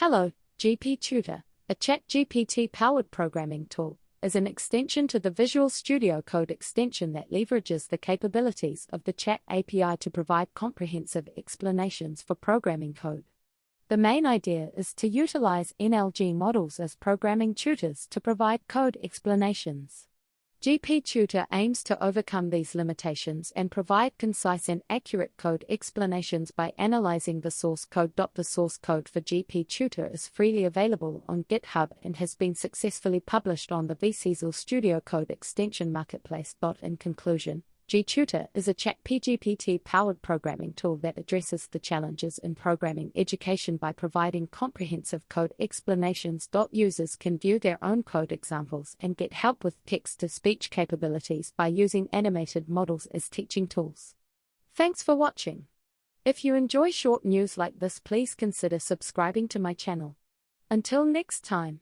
Hello, GPTutor, a ChatGPT-powered programming tool, is an extension to the Visual Studio Code Extension that leverages the capabilities of the Chat API to provide comprehensive explanations for programming code. The main idea is to utilize NLG models as programming tutors to provide code explanations. GPTutor aims to overcome these limitations and provide concise and accurate code explanations by analyzing the source code. The source code for GPTutor is freely available on GitHub and has been successfully published on the VCSEL Studio Code Extension marketplace. In conclusion, GPTutor is a ChatPGPT-powered programming tool that addresses the challenges in programming education by providing comprehensive code explanations. Users can view their own code examples and get help with text-to-speech capabilities by using animated models as teaching tools. Thanks for watching. If you enjoy short news like this, please consider subscribing to my channel. Until next time.